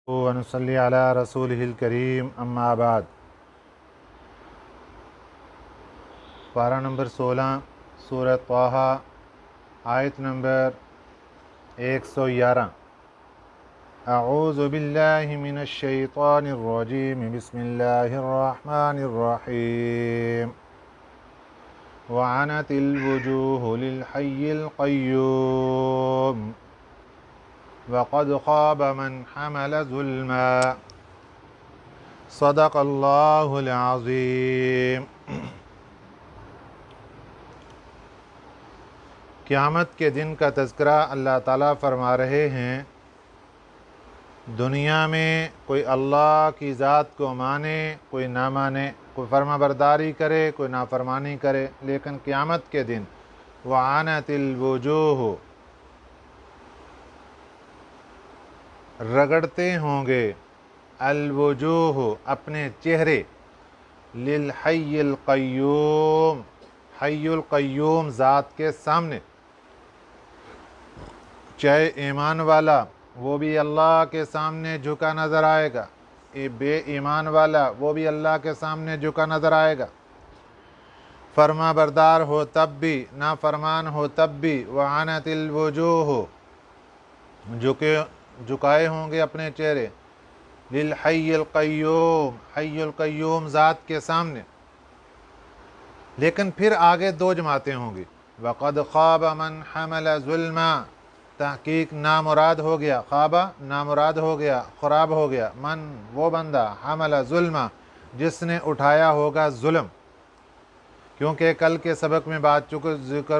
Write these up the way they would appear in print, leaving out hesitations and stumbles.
ونصلی علی رسولہ الکریم اما بعد۔ پارہ نمبر 16 سورہ طٰہٰ، آیت نمبر 111۔ اعوذ باللہ من الشیطان الرجیم، بسم اللہ الرحمن الرحیم۔ وعنت الوجوہ للحی القیوم وقد خاب من حمل ظلما، صدق اللہ العظیم۔ قیامت کے دن کا تذکرہ اللہ تعالیٰ فرما رہے ہیں، دنیا میں کوئی اللہ کی ذات کو مانے، کوئی نہ مانے، کوئی فرما برداری کرے، کوئی نافرمانی کرے، لیکن قیامت کے دن وعنت الوجوہ، رگڑتے ہوں گے الوجوہ، اپنے چہرے، للحی القیوم، حی القیوم ذات کے سامنے، چاہے ایمان والا وہ بھی اللہ کے سامنے جھکا نظر آئے گا، بے ایمان والا وہ بھی اللہ کے سامنے جھکا نظر آئے گا، فرما بردار ہو تب بھی، نافرمان ہو تب بھی۔ وعنت الوجوہ، جھکائے ہوں گے اپنے چہرے، للحی القیوم، حی القیوم ذات کے سامنے، لیکن پھر آگے دو جماعتیں ہوں گی۔ وقد خاب من حمل ظلما، تحقیق نامراد ہو گیا، خوابہ نامراد ہو گیا، خراب ہو گیا، من وہ بندہ، حمل ظلما جس نے اٹھایا ہوگا ظلم، کیونکہ کل کے سبق میں بات ذکر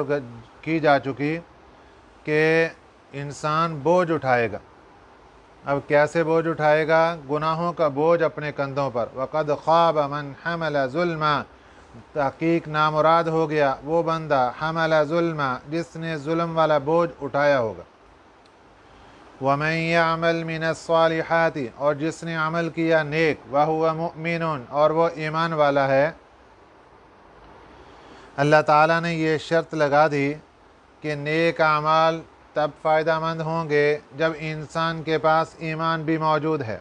کی جا چکی کہ انسان بوجھ اٹھائے گا۔ اب کیسے بوجھ اٹھائے گا؟ گناہوں کا بوجھ اپنے کندھوں پر۔ وقد خاب من حمل ظلما، تحقیق نامراد ہو گیا وہ بندہ، حمل ظلما جس نے ظلم والا بوجھ اٹھایا ہوگا۔ ومن يعمل من الصالحات، اور جس نے عمل کیا نیک، وهو مؤمن، اور وہ ایمان والا ہے۔ اللہ تعالیٰ نے یہ شرط لگا دی کہ نیک اعمال تب فائدہ مند ہوں گے جب انسان کے پاس ایمان بھی موجود ہے۔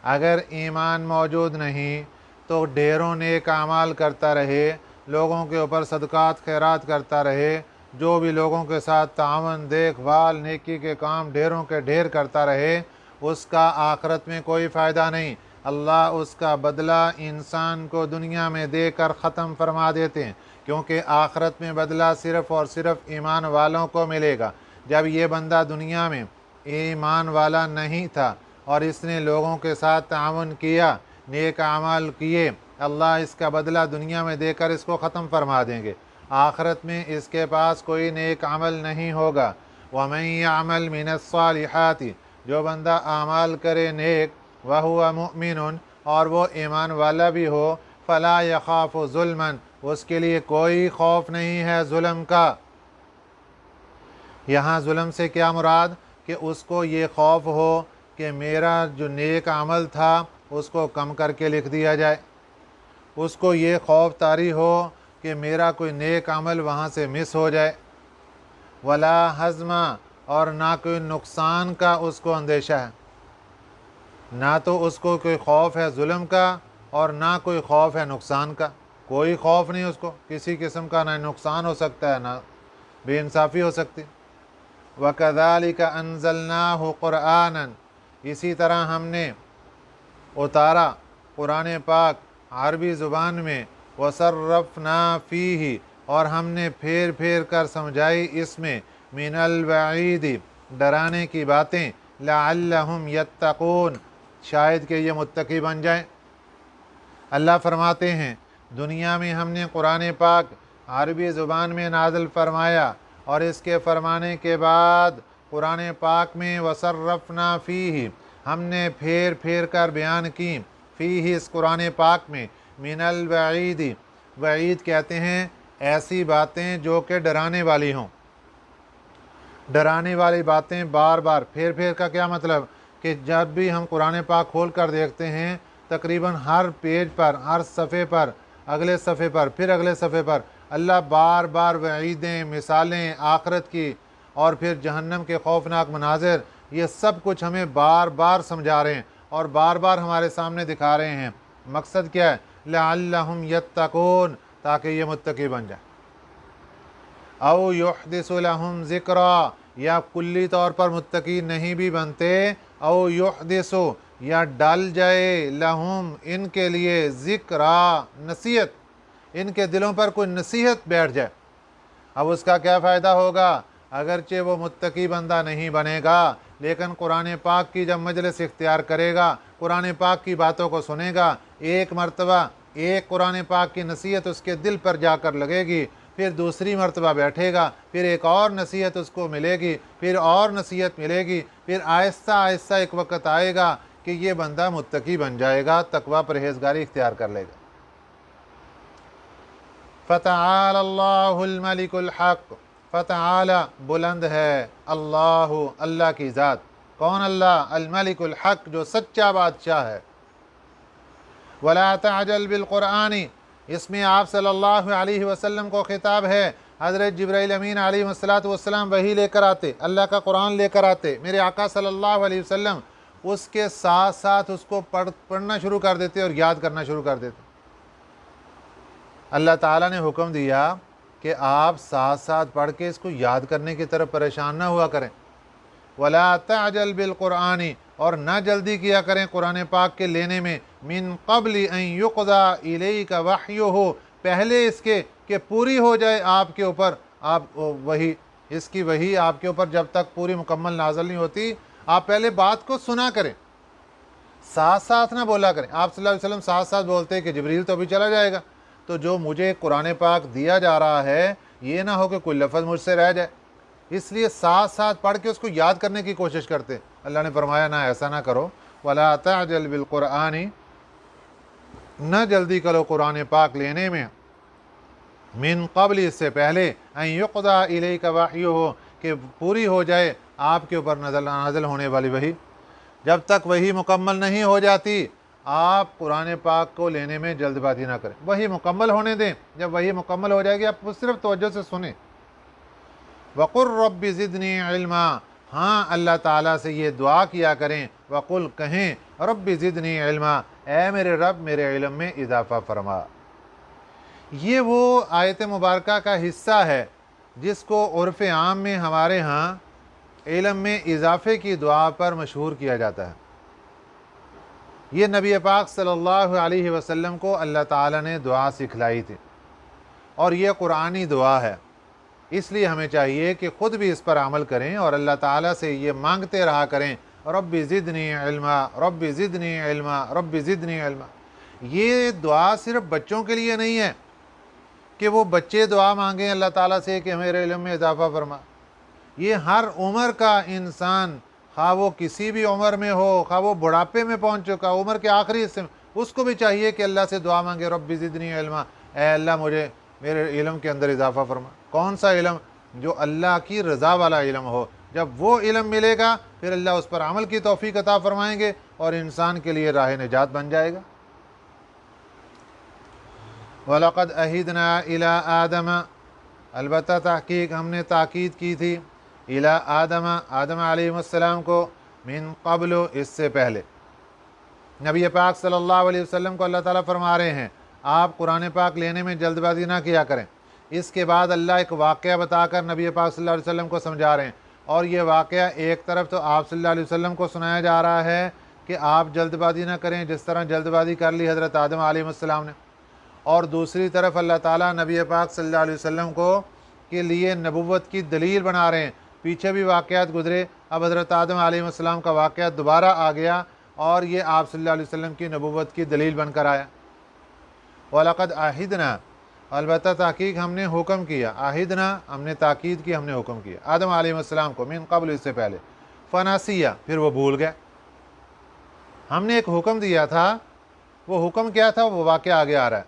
اگر ایمان موجود نہیں تو ڈھیروں نیک اعمال کرتا رہے، لوگوں کے اوپر صدقات خیرات کرتا رہے، جو بھی لوگوں کے ساتھ تعاون، دیکھ بھال، نیکی کے کام ڈھیروں کے ڈھیر کرتا رہے، اس کا آخرت میں کوئی فائدہ نہیں۔ اللہ اس کا بدلہ انسان کو دنیا میں دے کر ختم فرما دیتے ہیں، کیونکہ آخرت میں بدلہ صرف اور صرف ایمان والوں کو ملے گا۔ جب یہ بندہ دنیا میں ایمان والا نہیں تھا اور اس نے لوگوں کے ساتھ تعاون کیا، نیک اعمال کیے، اللہ اس کا بدلہ دنیا میں دے کر اس کو ختم فرما دیں گے۔ آخرت میں اس کے پاس کوئی نیک عمل نہیں ہوگا۔ وَمَن يَعْمَلْ مِنَ الصَّالِحَاتِ، جو بندہ اعمال کرے نیک، وَهُوَ مُؤْمِنٌ، اور وہ ایمان والا بھی ہو، فَلَا يَخَافُ ظُلْمًا، اس کے لیے کوئی خوف نہیں ہے ظلم کا۔ یہاں ظلم سے کیا مراد؟ کہ اس کو یہ خوف ہو کہ میرا جو نیک عمل تھا اس کو کم کر کے لکھ دیا جائے، اس کو یہ خوف طاری ہو کہ میرا کوئی نیک عمل وہاں سے مس ہو جائے۔ ولا حزما، اور نہ کوئی نقصان کا اس کو اندیشہ ہے، نہ تو اس کو کوئی خوف ہے ظلم کا اور نہ کوئی خوف ہے نقصان کا، کوئی خوف نہیں اس کو کسی قسم کا، نہ نقصان ہو سکتا ہے نہ بے انصافی ہو سکتی۔ وَكَذَلِكَ أَنزَلْنَاهُ قُرْآنًا، اسی طرح ہم نے اتارا قرآن پاک عربی زبان میں، وَصَرَّفْنَا فِيهِ، اور ہم نے پھیر پھیر کر سمجھائی اس میں، مِنَ الْوَعِيدِ، ڈرانے کی باتیں، لَعَلَّهُمْ يَتَّقُونَ، شاید کہ یہ متقی بن جائیں۔ اللہ فرماتے ہیں دنیا میں ہم نے قرآن پاک عربی زبان میں نازل فرمایا، اور اس کے فرمانے کے بعد قرآن پاک میں وَصَرَّفْنَا فِيهِ، ہم نے پھیر پھیر کر بیان کی، فیہ اس قرآن پاک میں، من الوعید، وعید کہتے ہیں ایسی باتیں جو کہ ڈرانے والی ہوں۔ ڈرانے والی باتیں بار بار، پھیر پھیر کا کیا مطلب؟ کہ جب بھی ہم قرآن پاک کھول کر دیکھتے ہیں، تقریباً ہر پیج پر، ہر صفحے پر، اگلے صفحے پر، پھر اگلے صفحے پر اللہ بار بار وعیدیں، مثالیں آخرت کی اور پھر جہنم کے خوفناک مناظر یہ سب کچھ ہمیں بار بار سمجھا رہے ہیں اور بار بار ہمارے سامنے دکھا رہے ہیں۔ مقصد کیا ہے؟ لعلہم یتقون، تاکہ یہ متقی بن جائے۔ او یحدث لہم ذکرا، یا کلی طور پر متقی نہیں بھی بنتے، او یحدث، یا ڈال جائے لہم، ان کے لیے، ذکرا، نصیحت، ان کے دلوں پر کوئی نصیحت بیٹھ جائے۔ اب اس کا کیا فائدہ ہوگا؟ اگرچہ وہ متقی بندہ نہیں بنے گا، لیکن قرآن پاک کی جب مجلس اختیار کرے گا، قرآن پاک کی باتوں کو سنے گا، ایک مرتبہ ایک قرآن پاک کی نصیحت اس کے دل پر جا کر لگے گی، پھر دوسری مرتبہ بیٹھے گا، پھر ایک اور نصیحت اس کو ملے گی، پھر اور نصیحت ملے گی، پھر آہستہ آہستہ ایک وقت آئے گا کہ یہ بندہ متقی بن جائے گا، تقوی پرہیزگاری اختیار کر لے گا۔ فتعال اللہ الملک الحق، فتعال بلند ہے، اللہ اللہ کی ذات، کون اللہ؟ الملک الحق، جو سچا بادشاہ ہے۔ ولا تعجل بالقرآن، اس میں آپ صلی اللہ علیہ وسلم کو خطاب ہے۔ حضرت جبرائیل امین علیہ السلام وحی لے کر آتے، اللہ کا قرآن لے کر آتے، میرے آقا صلی اللہ علیہ وسلم اس کے ساتھ ساتھ اس کو پڑھنا شروع کر دیتے اور یاد کرنا شروع کر دیتے۔ اللہ تعالیٰ نے حکم دیا کہ آپ ساتھ ساتھ پڑھ کے اس کو یاد کرنے کی طرف پریشان نہ ہوا کریں۔ ولا تعجل بالقرآن، اور نہ جلدی کیا کریں قرآن پاک کے لینے میں، من قبل ان یقضی الیک وحیہ، پہلے اس کے کہ پوری ہو جائے آپ کے اوپر آپ وہی، اس کی وحی آپ کے اوپر جب تک پوری مکمل نازل نہیں ہوتی، آپ پہلے بات کو سنا کریں، ساتھ ساتھ نہ بولا کریں۔ آپ صلی اللہ علیہ وسلم ساتھ ساتھ بولتے کہ جبریل تو ابھی چلا جائے گا، تو جو مجھے قرآن پاک دیا جا رہا ہے یہ نہ ہو کہ کوئی لفظ مجھ سے رہ جائے، اس لیے ساتھ ساتھ پڑھ کے اس کو یاد کرنے کی کوشش کرتے۔ اللہ نے فرمایا نہ، ایسا نہ کرو، ولا تعجل بالقرآن، نہ جلدی کرو قرآن پاک لینے میں، من قبل، اس سے پہلے، ان یقضی الیک وحیہ، کہ پوری ہو جائے آپ کے اوپر نازل ہونے والی وحی۔ جب تک وحی مکمل نہیں ہو جاتی آپ قرآن پاک کو لینے میں جلد بازی نہ کریں، وحی مکمل ہونے دیں، جب وحی مکمل ہو جائے گی آپ صرف توجہ سے سنیں۔ وقل رب زدنی علما، ہاں اللہ تعالیٰ سے یہ دعا کیا کریں، وقل، کہیں، رب زدنی علما، اے میرے رب میرے علم میں اضافہ فرما۔ یہ وہ آیت مبارکہ کا حصہ ہے جس کو عرف عام میں ہمارے ہاں علم میں اضافے کی دعا پر مشہور کیا جاتا ہے۔ یہ نبی پاک صلی اللہ علیہ وسلم کو اللہ تعالیٰ نے دعا سکھلائی تھی، اور یہ قرآنی دعا ہے، اس لیے ہمیں چاہیے کہ خود بھی اس پر عمل کریں اور اللہ تعالیٰ سے یہ مانگتے رہا کریں، رب زدنی علما، رب زدنی علما، رب زدنی علما۔ یہ دعا صرف بچوں کے لیے نہیں ہے کہ وہ بچے دعا مانگیں اللہ تعالیٰ سے کہ میرے علم میں اضافہ فرما، یہ ہر عمر کا انسان، خواہ وہ کسی بھی عمر میں ہو، خواہ وہ بڑھاپے میں پہنچ چکا، عمر کے آخری حصے میں، اس کو بھی چاہیے کہ اللہ سے دعا مانگے، رب زدنی علما، اے اللہ مجھے میرے علم کے اندر اضافہ فرما۔ کون سا علم؟ جو اللہ کی رضا والا علم ہو۔ جب وہ علم ملے گا پھر اللہ اس پر عمل کی توفیق عطا فرمائیں گے اور انسان کے لیے راہ نجات بن جائے گا۔ وَلَقَدْ أَهِدْنَا إِلَىٰ آدَمَ، البتہ تحقیق ہم نے تاکید کی تھی، إِلَىٰ آدَمَ، آدم علیہ السلام کو، من قبل، اس سے پہلے۔ نبی پاک صلی اللہ علیہ وسلم کو اللہ تعالیٰ فرما رہے ہیں آپ قرآن پاک لینے میں جلد بازی نہ کیا کریں۔ اس کے بعد اللہ ایک واقعہ بتا کر نبی پاک صلی اللہ علیہ وسلم کو سمجھا رہے ہیں، اور یہ واقعہ ایک طرف تو آپ صلی اللہ علیہ وسلم کو سنایا جا رہا ہے کہ آپ جلد بازی نہ کریں جس طرح جلد بازی کر لی حضرت آدم علیہ السلام نے، اور دوسری طرف اللہ تعالیٰ نبی پاک صلی اللہ علیہ وسلم کو کے لیے نبوت کی دلیل بنا رہے ہیں۔ پیچھے بھی واقعات گزرے، اب حضرت آدم علیہ السلام کا واقعہ دوبارہ آ گیا اور یہ آپ صلی اللہ علیہ وسلم کی نبوت کی دلیل بن کر آیا۔ وَلَقَدْ أَهِدْنَا، البتہ تحقیق ہم نے حکم کیا، آہدنا ہم نے تاکید کی، ہم نے حکم کیا آدم علیہ السلام کو، من قبل، اس سے پہلے، فناسیہ، پھر وہ بھول گئے۔ ہم نے ایک حکم دیا تھا، وہ حکم کیا تھا؟ وہ واقعہ آگے آ رہا ہے،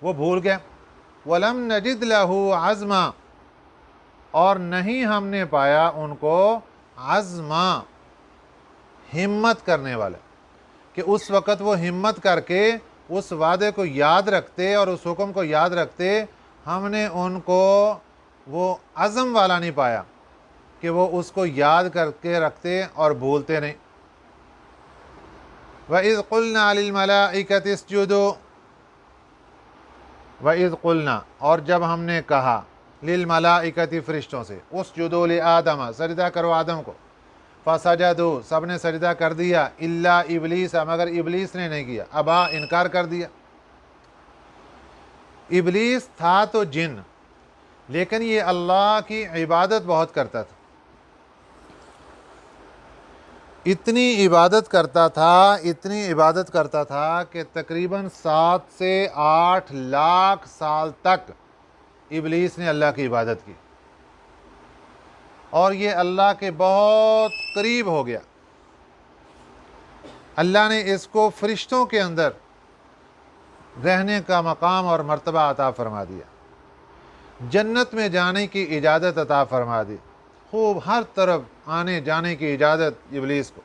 وہ بھول گئے۔ وَلَمْ نَجِدْ لَهُ عَزْمًا، اور نہیں ہم نے پایا ان کو عزما، ہمت کرنے والے، کہ اس وقت وہ ہمت کر کے اس وعدے کو یاد رکھتے اور اس حکم کو یاد رکھتے، ہم نے ان کو وہ عزم والا نہیں پایا کہ وہ اس کو یاد کر کے رکھتے اور بھولتے نہیں۔ وَإِذْ قُلْنَا لِلْمَلَائِكَةِ اسْجُدُوا، وَإِذْ قُلْنَا، اور جب ہم نے کہا، لِلْمَلَائِكَةِ فرشتوں سے، اسْجُدُوا لِآدَمَ، سجدہ کرو آدم کو، فَسَجَدُوا، سب نے سجدہ کر دیا، إِلَّا إِبْلِيسَ، مگر ابلیس نے نہیں کیا، ابا، انکار کر دیا۔ ابلیس تھا تو جن، لیکن یہ اللہ کی عبادت بہت کرتا تھا، اتنی عبادت کرتا تھا کہ تقریباً 7 سے 8 لاکھ سال تک ابلیس نے اللہ کی عبادت کی، اور یہ اللہ کے بہت قریب ہو گیا۔ اللہ نے اس کو فرشتوں کے اندر رہنے کا مقام اور مرتبہ عطا فرما دیا، جنت میں جانے کی اجازت عطا فرما دی، خوب ہر طرف آنے جانے کی اجازت ابلیس کو۔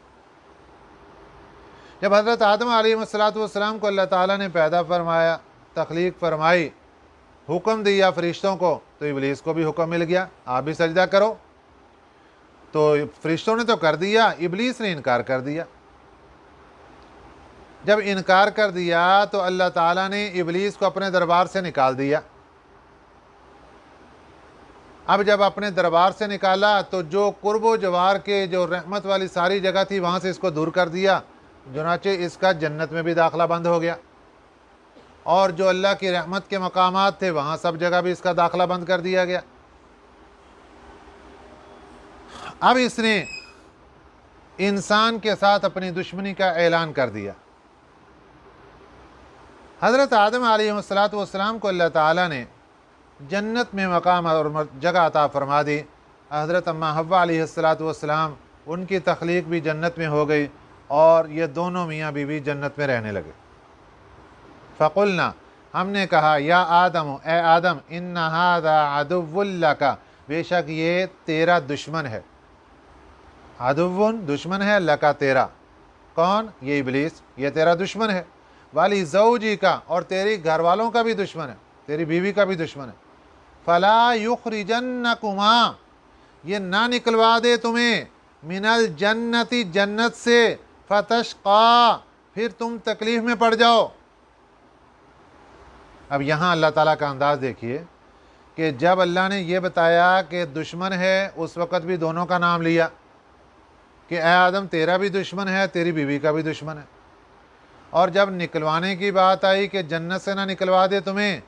جب حضرت آدم علیہ السلام کو اللہ تعالیٰ نے پیدا فرمایا، تخلیق فرمائی، حکم دیا فرشتوں کو، تو ابلیس کو بھی حکم مل گیا، آپ بھی سجدہ کرو۔ تو فرشتوں نے تو کر دیا، ابلیس نے انکار کر دیا۔ جب انکار کر دیا تو اللہ تعالیٰ نے ابلیس کو اپنے دربار سے نکال دیا۔ اب جب اپنے دربار سے نکالا تو جو قرب و جوار کے جو رحمت والی ساری جگہ تھی وہاں سے اس کو دور کر دیا، چنانچہ اس کا جنت میں بھی داخلہ بند ہو گیا، اور جو اللہ کی رحمت کے مقامات تھے وہاں سب جگہ بھی اس کا داخلہ بند کر دیا گیا۔ اب اس نے انسان کے ساتھ اپنی دشمنی کا اعلان کر دیا۔ حضرت آدم علیہ السلام کو اللہ تعالیٰ نے جنت میں مقام اور جگہ عطا فرما دی۔ حضرت اماں حوا علیہ السلام، ان کی تخلیق بھی جنت میں ہو گئی، اور یہ دونوں میاں بیوی جنت میں رہنے لگے۔ فقلنا، ہم نے کہا، یا آدم، اے آدم، ان ھذا عدو لک، بے شک یہ تیرا دشمن ہے۔ عدو، دشمن ہے، لکا، تیرا، کون؟ یہ ابلیس، یہ تیرا دشمن ہے۔ والی زوجی کا، اور تیری گھر والوں کا بھی دشمن ہے، تیری بیوی کا بھی دشمن ہے۔ فلا یخرجنکما، یہ نہ نکلوا دے تمہیں، من الجنتی، جنت سے، فتشقا، پھر تم تکلیف میں پڑ جاؤ۔ اب یہاں اللہ تعالیٰ کا انداز دیکھیے کہ جب اللہ نے یہ بتایا کہ دشمن ہے، اس وقت بھی دونوں کا نام لیا کہ اے آدم، تیرا بھی دشمن ہے، تیری بیوی کا بھی دشمن ہے۔ اور جب نکلوانے کی بات آئی کہ جنت سے نہ نکلوا دے تمہیں،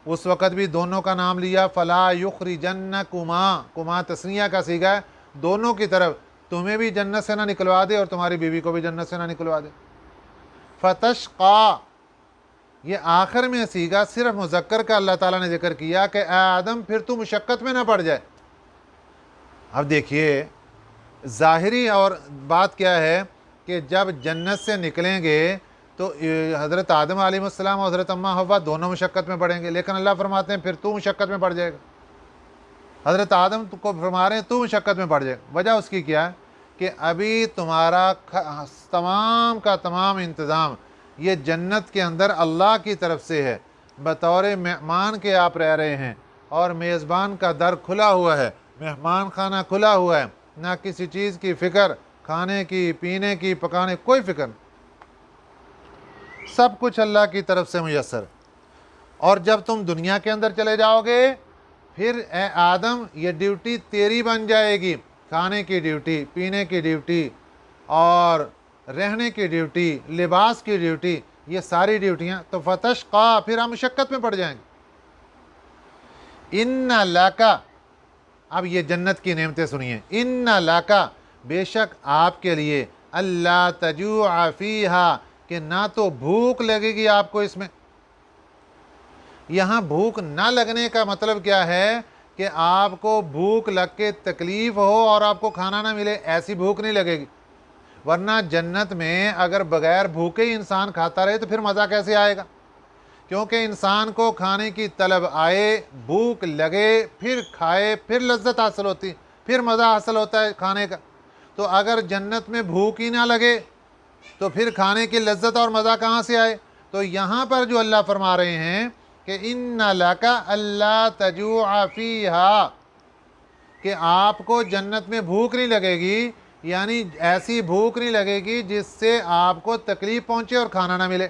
اس وقت بھی دونوں کا نام لیا، فلا یخرجنکما، کما تثنیہ کا صیغہ ہے، دونوں کی طرف، تمہیں بھی جنت سے نہ نکلوا دے اور تمہاری بیوی کو بھی جنت سے نہ نکلوا دے۔ فتشقا، یہ آخر میں صیغہ صرف مذکر کا اللہ تعالیٰ نے ذکر کیا کہ اے آدم، پھر تو مشقت میں نہ پڑ جائے۔ اب دیکھیے ظاہری اور بات کیا ہے کہ جب جنت سے نکلیں گے تو حضرت آدم علیہ السلام اور حضرت اماں حوا دونوں مشقت میں پڑیں گے، لیکن اللہ فرماتے ہیں پھر تو مشقت میں پڑ جائے گا۔ حضرت آدم کو فرما رہے ہیں تو مشقت میں پڑ جائے گا۔ وجہ اس کی کیا ہے کہ ابھی تمہارا تمام کا تمام انتظام یہ جنت کے اندر اللہ کی طرف سے ہے، بطور مہمان کے آپ رہ رہے ہیں، اور میزبان کا در کھلا ہوا ہے، مہمان خانہ کھلا ہوا ہے، نہ کسی چیز کی فکر، کھانے کی، پینے کی، پکانے، کوئی فکر نہیں، سب کچھ اللہ کی طرف سے میسر۔ اور جب تم دنیا کے اندر چلے جاؤ گے، پھر اے آدم یہ ڈیوٹی تیری بن جائے گی، کھانے کی ڈیوٹی، پینے کی ڈیوٹی، اور رہنے کی ڈیوٹی، لباس کی ڈیوٹی، یہ ساری ڈیوٹیاں۔ تو فتشقا، پھر ہم مشقت میں پڑ جائیں گے۔ ان لکا، اب یہ جنت کی نعمتیں سنیے، ان لکا، بے شک آپ کے لیے، اللہ تجوع فیہا، کہ نہ تو بھوک لگے گی آپ کو اس میں۔ یہاں بھوک نہ لگنے کا مطلب کیا ہے کہ آپ کو بھوک لگ کے تکلیف ہو اور آپ کو کھانا نہ ملے، ایسی بھوک نہیں لگے گی۔ ورنہ جنت میں اگر بغیر بھوکے ہی انسان کھاتا رہے تو پھر مزہ کیسے آئے گا؟ کیونکہ انسان کو کھانے کی طلب آئے، بھوک لگے، پھر کھائے، پھر لذت حاصل ہوتی، پھر مزہ حاصل ہوتا ہے کھانے کا۔ تو اگر جنت میں بھوک ہی نہ لگے تو پھر کھانے کی لذت اور مزہ کہاں سے آئے؟ تو یہاں پر جو اللہ فرما رہے ہیں کہ ان لک اللہ تجوع فیہا، کہ آپ کو جنت میں بھوک نہیں لگے گی، یعنی ایسی بھوک نہیں لگے گی جس سے آپ کو تکلیف پہنچے اور کھانا نہ ملے۔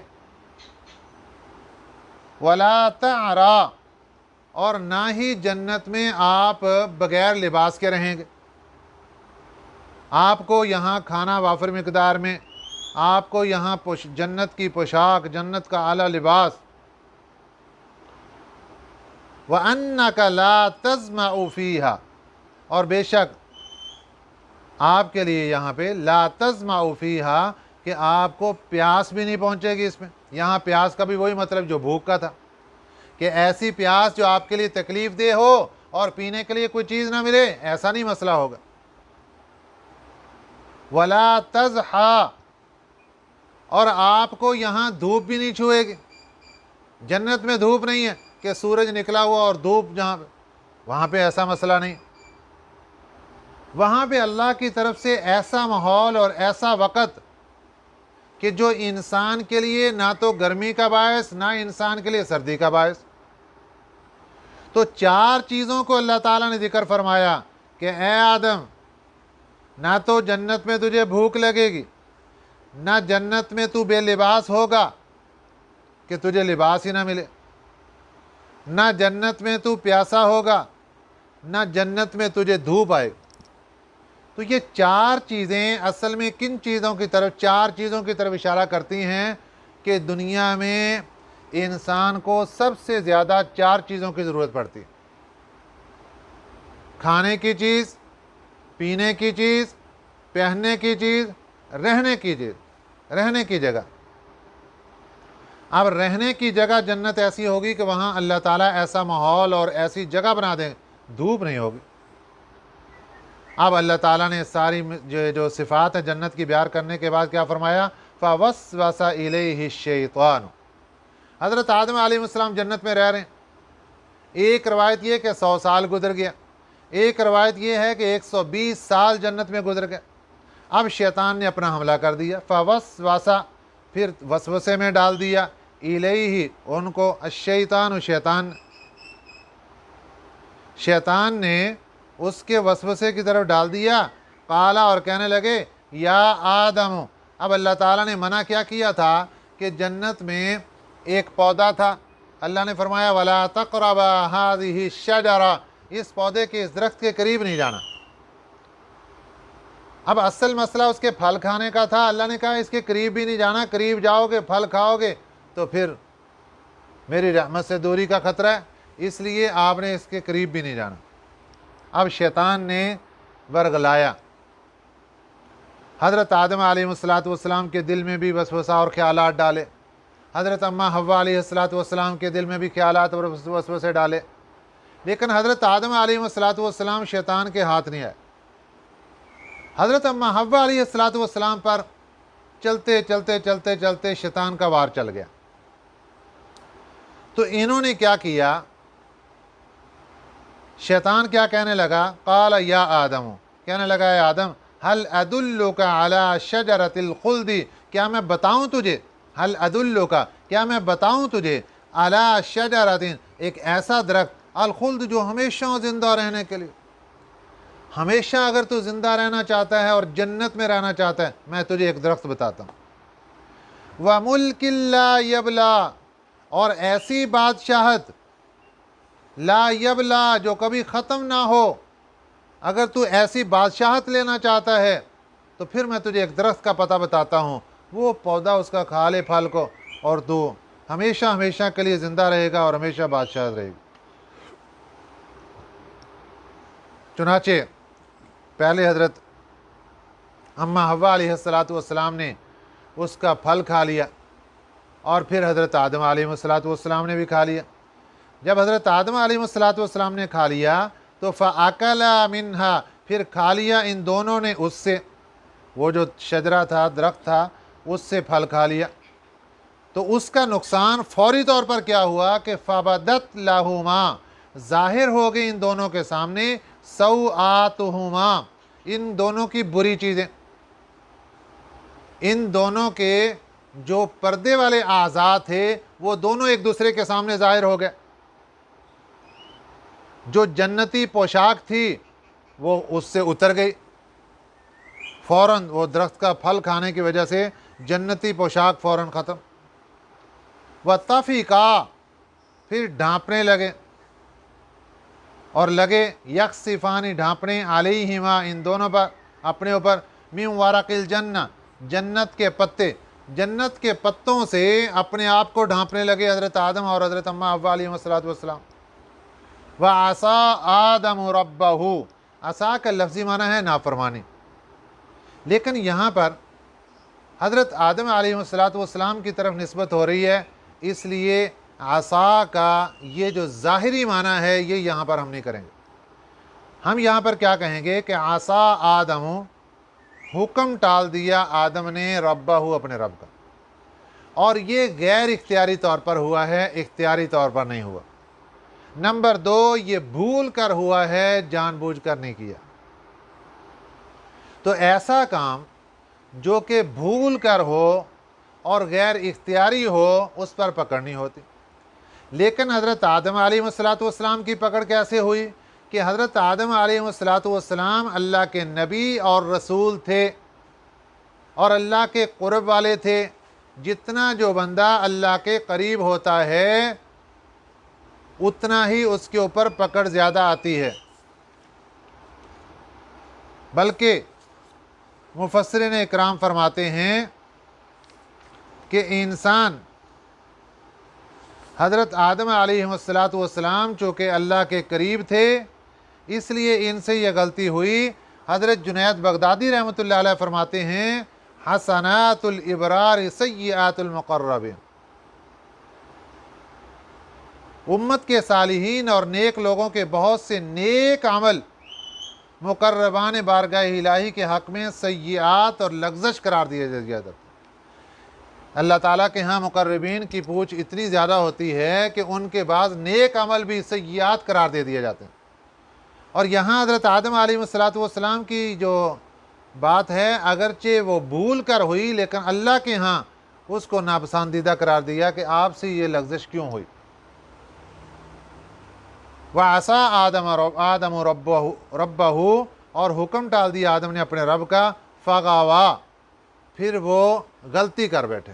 ولا تعرا، اور نہ ہی جنت میں آپ بغیر لباس کے رہیں گے۔ آپ کو یہاں کھانا وافر مقدار میں، آپ کو یہاں جنت کی پوشاک، جنت کا اعلیٰ لباس۔ وَأَنَّكَ لَا تَظْمَأُ فِيهَا، اور بے شک آپ کے لیے یہاں پہ لا تظمأ فیہا، کہ آپ کو پیاس بھی نہیں پہنچے گی اس میں۔ یہاں پیاس کا بھی وہی مطلب جو بھوک کا تھا، کہ ایسی پیاس جو آپ کے لیے تکلیف دہ ہو اور پینے کے لیے کوئی چیز نہ ملے، ایسا نہیں مسئلہ ہوگا۔ ولا تضحیٰ، اور آپ کو یہاں دھوپ بھی نہیں چھوئے گی۔ جنت میں دھوپ نہیں ہے کہ سورج نکلا ہوا اور دھوپ جہاں پہ، وہاں پہ ایسا مسئلہ نہیں۔ وہاں پہ اللہ کی طرف سے ایسا ماحول اور ایسا وقت کہ جو انسان کے لیے نہ تو گرمی کا باعث، نہ انسان کے لیے سردی کا باعث۔ تو چار چیزوں کو اللہ تعالیٰ نے ذکر فرمایا کہ اے آدم، نہ تو جنت میں تجھے بھوک لگے گی، نہ جنت میں تو بے لباس ہوگا کہ تجھے لباس ہی نہ ملے، نہ جنت میں تو پیاسا ہوگا، نہ جنت میں تجھے دھوپ آئے۔ تو یہ چار چیزیں اصل میں کن چیزوں کی طرف، چار چیزوں کی طرف اشارہ کرتی ہیں کہ دنیا میں انسان کو سب سے زیادہ چار چیزوں کی ضرورت پڑتی ہے: کھانے کی چیز، پینے کی چیز، پہننے کی چیز، رہنے کی چیز، رہنے کی جگہ۔ اب رہنے کی جگہ جنت ایسی ہوگی کہ وہاں اللہ تعالیٰ ایسا ماحول اور ایسی جگہ بنا دیں، دھوپ نہیں ہوگی۔ اب اللہ تعالیٰ نے ساری جو صفات ہیں جنت کی بیان کرنے کے بعد کیا فرمایا؟ فَوَسْوَسَ إِلَيْهِ الشَّيْطَانُ۔ حضرت آدم علیہ السلام جنت میں رہ رہے ہیں۔ ایک روایت یہ کہ 100 سال گزر گیا، ایک روایت یہ ہے کہ 120 سال جنت میں گزر گئے۔ اب شیطان نے اپنا حملہ کر دیا، فَوَسْوَسَ، پھر وسوسے میں ڈال دیا، إِلَيْهِ، ان کو، الشیطان، شیطان نے اس کے وسوسے کی طرف ڈال دیا۔ قالا، اور کہنے لگے، یا آدم، اب اللہ تعالیٰ نے منع کیا کیا تھا کہ جنت میں ایک پودا تھا، اللہ نے فرمایا وَلَا تَقْرَبَا هَٰذِهِ الشَّجَرَةَ، اس پودے کے، اس درخت کے قریب نہیں جانا۔ اب اصل مسئلہ اس کے پھل کھانے کا تھا، اللہ نے کہا اس کے قریب بھی نہیں جانا، قریب جاؤ گے، پھل کھاؤ گے تو پھر میری رحمت سے دوری کا خطرہ ہے، اس لیے آپ نے اس کے قریب بھی نہیں جانا۔ اب شیطان نے ورغلایا، حضرت آدم علیہ السلام کے دل میں بھی وسوسہ اور خیالات ڈالے، حضرت اماں حوا علیہ السلام کے دل میں بھی خیالات اور وسوسے ڈالے، لیکن حضرت آدم علیہ السلام شیطان کے ہاتھ نہیں آئے۔ حضرت اماں حوا علیہ السلام پر چلتے چلتے چلتے چلتے شیطان کا وار چل گیا۔ تو انہوں نے کیا کیا؟ شیطان کیا کہنے لگا؟ قال یا آدم، کہنے لگا اے آدم، هل ادلک علی شجرۃ الخلد، کیا میں بتاؤں تجھے، هل ادلک، کیا میں بتاؤں تجھے، علی شجرۃ، ایک ایسا درخت، الخلد، جو ہمیشہ زندہ رہنے کے لیے، ہمیشہ اگر تو زندہ رہنا چاہتا ہے اور جنت میں رہنا چاہتا ہے، میں تجھے ایک درخت بتاتا ہوں۔ وَمُلْكٍ لَا يَبْلَى، اور ایسی بادشاہت، لا یبلا، جو کبھی ختم نہ ہو۔ اگر تو ایسی بادشاہت لینا چاہتا ہے تو پھر میں تجھے ایک درخت کا پتہ بتاتا ہوں، وہ پودا اس کا کھا لے پھل کو، اور تو ہمیشہ ہمیشہ کے لیے زندہ رہے گا اور ہمیشہ بادشاہت رہے گی۔ چنانچہ پہلے حضرت اماں حوا علیہ السلام نے اس کا پھل کھا لیا، اور پھر حضرت آدم علیہ السلام نے بھی کھا لیا۔ جب حضرت آدم علیہ السلام نے کھا لیا تو فَأَكَلَا مِنْهَا، پھر کھا لیا ان دونوں نے اس سے، وہ جو شجرہ تھا، درخت تھا، اس سے پھل کھا لیا۔ تو اس کا نقصان فوری طور پر کیا ہوا کہ فَبَدَتْ لَهُمَا، ظاہر ہو گئی ان دونوں کے سامنے، سَوْآتُهُمَا، ان دونوں کی بری چیزیں، ان دونوں کے جو پردے والے اعضاء تھے وہ دونوں ایک دوسرے کے سامنے ظاہر ہو گئے۔ جو جنتی پوشاک تھی وہ اس سے اتر گئی فوراً، وہ درخت کا پھل کھانے کی وجہ سے جنتی پوشاک فوراً ختم۔ وَطَفِقَا، پھر ڈھانپنے لگے اور لگے یکسفانی ڈھانپنے علیہما ان دونوں پر، اپنے اوپر، من ورق الجنہ، جنت کے پتے، جنت کے پتوں سے اپنے آپ کو ڈھانپنے لگے حضرت آدم اور حضرت اماں حوا علیہم السلام۔ وَعَصَىٰ آدَمُ رَبَّهُ، عصا کا لفظی معنی ہے نافرمانی، لیکن یہاں پر حضرت آدم علیہ السلام کی طرف نسبت ہو رہی ہے، اس لیے عصا کا یہ جو ظاہری معنی ہے یہ یہاں پر ہم نہیں کریں گے۔ ہم یہاں پر کیا کہیں گے کہ عصا آدم، حکم ٹال دیا آدم نے ربہ، اپنے رب کا، اور یہ غیر اختیاری طور پر ہوا ہے، اختیاری طور پر نہیں ہوا۔ نمبر 2، یہ بھول کر ہوا ہے، جان بوجھ کر نہیں کیا۔ تو ایسا کام جو کہ بھول کر ہو اور غیر اختیاری ہو، اس پر پکڑ نہیں ہوتی۔ لیکن حضرت آدم علیہ السلام کی پکڑ کیسے ہوئی کہ حضرت آدم علیہ السلام اللہ کے نبی اور رسول تھے اور اللہ کے قرب والے تھے۔ جتنا جو بندہ اللہ کے قریب ہوتا ہے اتنا ہی اس کے اوپر پکڑ زیادہ آتی ہے، بلکہ مفسرین اکرام فرماتے ہیں کہ انسان حضرت آدم علیہ السلام چونکہ اللہ کے قریب تھے اس لیے ان سے یہ غلطی ہوئی۔ حضرت جنید بغدادی رحمۃ اللہ علیہ فرماتے ہیں حسنات الابرار سیئات المقربین، امت کے صالحین اور نیک لوگوں کے بہت سے نیک عمل مقربان بارگاہ الہی کے حق میں سیئات اور لغزش قرار دیے جاتے ہیں۔ اللہ تعالیٰ کے ہاں مقربین کی پوچھ اتنی زیادہ ہوتی ہے کہ ان کے بعض نیک عمل بھی سیئات قرار دے دیے جاتے ہیں۔ اور یہاں حضرت آدم علیہ السلام کی جو بات ہے اگرچہ وہ بھول کر ہوئی لیکن اللہ کے ہاں اس کو ناپسندیدہ قرار دیا کہ آپ سے یہ لغزش کیوں ہوئی۔ وَعَصَىٰ آدَمُ رَبَّهُ، اور حکم ٹال دیا آدم نے اپنے رب کا، فَغَوَىٰ، پھر وہ غلطی کر بیٹھے،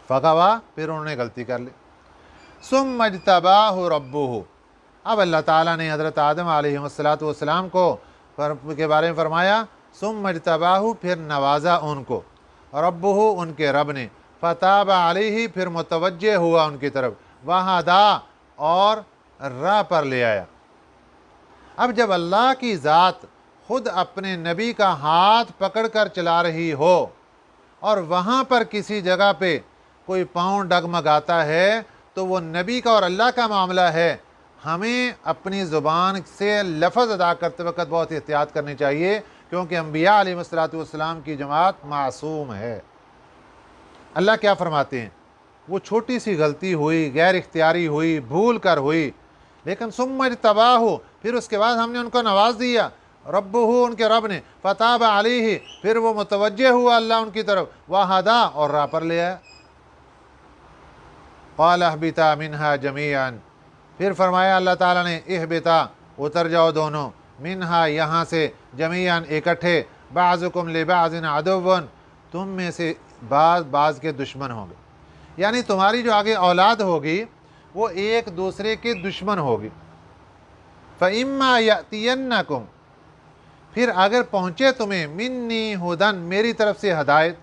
فَغَوَىٰ، پھر انہوں نے غلطی کر لی۔ ثُمَّ اجْتَبَاهُ رَبُّهُ، اب اللہ تعالیٰ نے حضرت آدم علیہ السلام کو کے بارے میں فرمایا ثُمَّ اجْتَبَاهُ، پھر نوازا ان کو، رَبُّهُ، ان کے رب نے، فَتَابَ عَلَيْهِ، پھر متوجہ ہوا ان کی طرف، وَهَدَىٰ، اور راہ پر لے آیا۔ اب جب اللہ کی ذات خود اپنے نبی کا ہاتھ پکڑ کر چلا رہی ہو اور وہاں پر کسی جگہ پہ کوئی پاؤں ڈگمگاتا ہے تو وہ نبی کا اور اللہ کا معاملہ ہے۔ ہمیں اپنی زبان سے لفظ ادا کرتے وقت بہت احتیاط کرنی چاہیے، کیونکہ انبیاء علیہ السلام کی جماعت معصوم ہے۔ اللہ کیا فرماتے ہیں، وہ چھوٹی سی غلطی ہوئی، غیر اختیاری ہوئی، بھول کر ہوئی، لیکن ثم اجتباہ، پھر اس کے بعد ہم نے ان کو نواز دیا، ربہ، ان کے رب نے، فتاب علیہ، پھر وہ متوجہ ہوا اللہ ان کی طرف، وہدا، اور راہ پر لے آیا۔ قال اہبطا منہا جمیعا، پھر فرمایا اللہ تعالیٰ نے اہبطا، اتر جاؤ دونوں، منہا، یہاں سے، جمیعا، اکٹھے، بعضکم لبعض عدو، تم میں سے بعض کے دشمن ہوں گے، یعنی تمہاری جو آگے اولاد ہوگی وہ ایک دوسرے کے دشمن ہوگی۔ فَإِمَّا يَأْتِيَنَّكُمْ، پھر اگر پہنچے تمہیں، منی ہدن، میری طرف سے ہدایت۔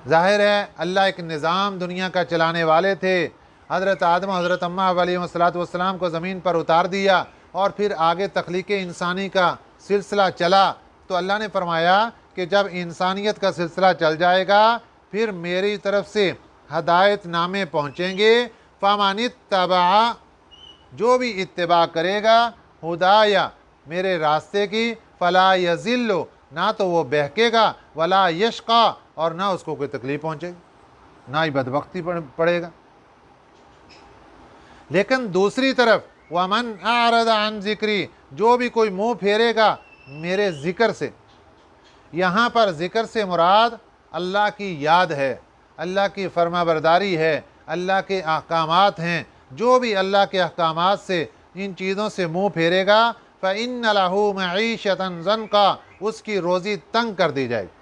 ظاہر ہے اللہ ایک نظام دنیا کا چلانے والے تھے، حضرت آدم حضرت اماں علیہ السلام کو زمین پر اتار دیا اور پھر آگے تخلیق انسانی کا سلسلہ چلا، تو اللہ نے فرمایا کہ جب انسانیت کا سلسلہ چل جائے گا پھر میری طرف سے ہدایت نامے پہنچیں گے، فَمَنِ اتَّبَعَ، جو بھی اتباع کرے گا، ہدایا، میرے راستے کی، فَلَا يَضِلُّ، نہ تو وہ بہکے گا، وَلَا يَشْقَىٰ، اور نہ اس کو کوئی تکلیف پہنچے گی، نہ ہی بدبختی پڑے گا۔ لیکن دوسری طرف وَمَنْ أَعْرَضَ عَنْ ذِكْرِي، جو بھی کوئی منہ پھیرے گا میرے ذکر سے، یہاں پر ذکر سے مراد اللہ کی یاد ہے، اللہ کی فرما برداری ہے، اللہ کے احکامات ہیں۔ جو بھی اللہ کے احکامات سے، ان چیزوں سے منہ پھیرے گا، فإن له معیشة ضنکا، اس کی روزی تنگ کر دی جائے گی۔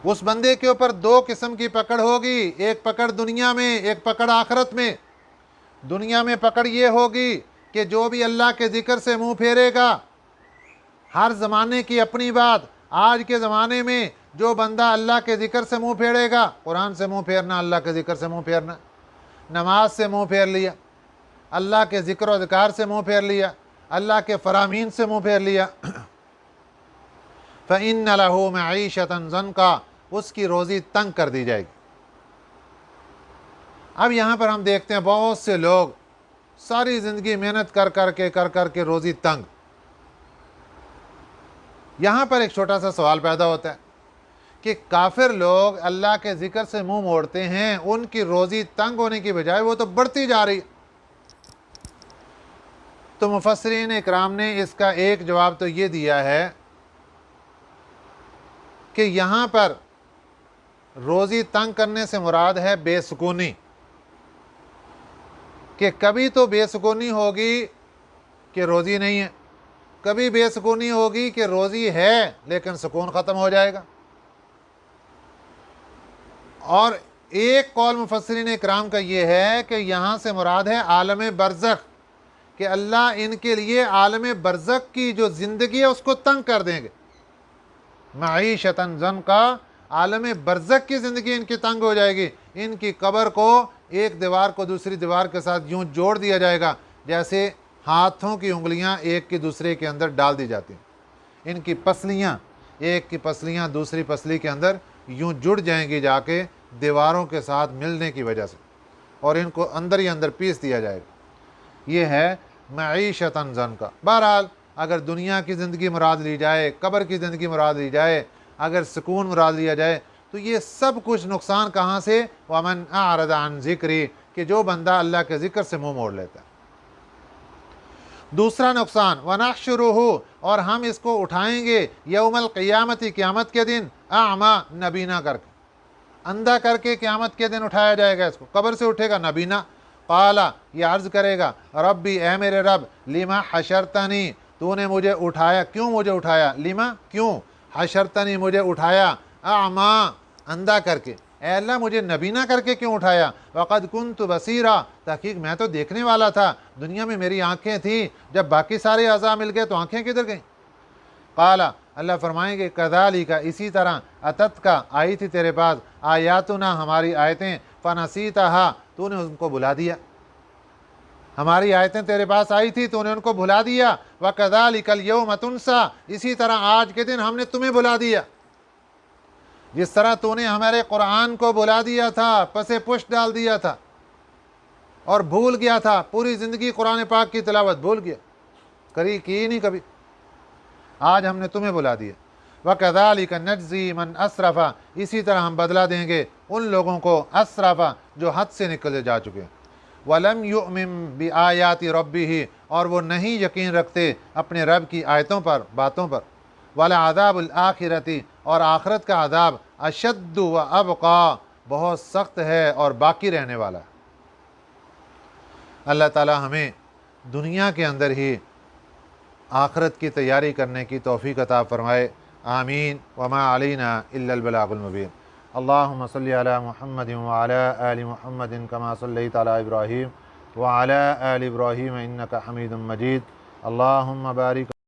اس بندے کے اوپر دو قسم کی پکڑ ہوگی، ایک پکڑ دنیا میں، ایک پکڑ آخرت میں۔ دنیا میں پکڑ یہ ہوگی کہ جو بھی اللہ کے ذکر سے منہ پھیرے گا، ہر زمانے کی اپنی بات، آج کے زمانے میں جو بندہ اللہ کے ذکر سے منہ پھیرے گا، قرآن سے منہ پھیرنا، اللہ کے ذکر سے منہ پھیرنا، نماز سے منہ پھیر لیا، اللہ کے ذکر و اذکار سے منہ پھیر لیا، اللہ کے فرامین سے منہ پھیر لیا، فَإِنَّ لَهُ مَعِيشَةً ضَنْكَا، اس کی روزی تنگ کر دی جائے گی۔ اب یہاں پر ہم دیکھتے ہیں بہت سے لوگ ساری زندگی محنت کر کر کے روزی تنگ۔ یہاں پر ایک چھوٹا سا سوال پیدا ہوتا ہے کہ کافر لوگ اللہ کے ذکر سے منہ موڑتے ہیں، ان کی روزی تنگ ہونے کی بجائے وہ تو بڑھتی جا رہی۔ تو مفسرین اکرام نے اس کا ایک جواب تو یہ دیا ہے کہ یہاں پر روزی تنگ کرنے سے مراد ہے بے سکونی، کہ کبھی تو بے سکونی ہوگی کہ روزی نہیں ہے، کبھی بے سکونی ہوگی کہ روزی ہے لیکن سکون ختم ہو جائے گا۔ اور ایک قول مفسرین اکرام کا یہ ہے کہ یہاں سے مراد ہے عالم برزخ، کہ اللہ ان کے لیے عالم برزخ کی جو زندگی ہے اس کو تنگ کر دیں گے۔ معیشتاً ضنکا، عالم برزخ کی زندگی ان کی تنگ ہو جائے گی، ان کی قبر کو ایک دیوار کو دوسری دیوار کے ساتھ یوں جوڑ دیا جائے گا جیسے ہاتھوں کی انگلیاں ایک کی دوسرے کے اندر ڈال دی جاتی ہیں۔ ان کی پسلیاں، ایک کی پسلیاں دوسری پسلی کے اندر یوں جڑ جائیں گی جا کے دیواروں کے ساتھ ملنے کی وجہ سے، اور ان کو اندر ہی اندر پیس دیا جائے گا۔ یہ ہے معیشتاً ضنکا۔ بہرحال اگر دنیا کی زندگی مراد لی جائے، قبر کی زندگی مراد لی جائے، اگر سکون مراد لیا جائے، تو یہ سب کچھ نقصان کہاں سے؟ وَمَنْ أَعْرَضَ عَنْ ذِكْرِي، کہ جو بندہ اللہ کے ذکر سے منہ موڑ لیتا ہے۔ دوسرا نقصان وَنَحْشُرُهُ، اور ہم اس کو اٹھائیں گے یوم القیامت، قیامت کے دن، اعمیٰ، نبینا کر کے، اندھا کر کے قیامت کے دن اٹھایا جائے گا۔ اس کو قبر سے اٹھے گا نبینا، قالا، یہ عرض کرے گا، ربی، اے میرے رب، لما حشرتنی، تو نے مجھے اٹھایا، کیوں مجھے اٹھایا؟ لما، کیوں، حشرتنی، مجھے اٹھایا، اعمیٰ، اندھا کر کے، اے اللہ مجھے نبینا کر کے کیوں اٹھایا؟ وقد کنت بصیرا، تحقیق میں تو دیکھنے والا تھا، دنیا میں میری آنکھیں تھیں، جب باقی سارے اعضاء مل گئے تو آنکھیں کدھر گئیں؟ قالا، اللہ فرمائیں گے، کذالک، اسی طرح، اتت کا، آئی تھی تیرے پاس، آیاتنا، ہماری آیتیں، فنسیتہا، تو نے ان کو بھلا دیا۔ ہماری آیتیں تیرے پاس آئی تھی تو نے ان کو بھلا دیا۔ وَكَذَلِكَ الْيَوْمَ تُنْسَى، اسی طرح آج کے دن ہم نے تمہیں بھلا دیا۔ جس طرح تو نے ہمارے قرآن کو بھلا دیا تھا، پس پشت ڈال دیا تھا اور بھول گیا تھا، پوری زندگی قرآن پاک کی تلاوت بھول گیا، کی نہیں کبھی، آج ہم نے تمہیں بھلا دیا۔ وَكَذَلِكَ نَجْزِي مَنْ أَسْرَفَ، اسی طرح ہم بدلہ دیں گے ان لوگوں کو، اسرف، جو حد سے نکل جا چکے ہیں، وَلَمْ يُؤْمِن بِآيَاتِ رَبِّهِ، اور وہ نہیں یقین رکھتے اپنے رب کی آیتوں پر، باتوں پر، وَلَعَذَابُ الْآخِرَةِ، اور آخرت کا عذاب، اشد وَأَبْقَى، بہت سخت ہے اور باقی رہنے والا ہے۔ اللہ تعالی ہمیں دنیا کے اندر ہی آخرت کی تیاری کرنے کی توفیق عطا فرمائے، آمین۔ وما علینا الا البلاغ المبین۔ اللہم صلی علی محمد وعلی آل محمد کما صلیت علی ابراہیم وعلی آل ابراہیم انک حمید مجید۔ اللہم بارک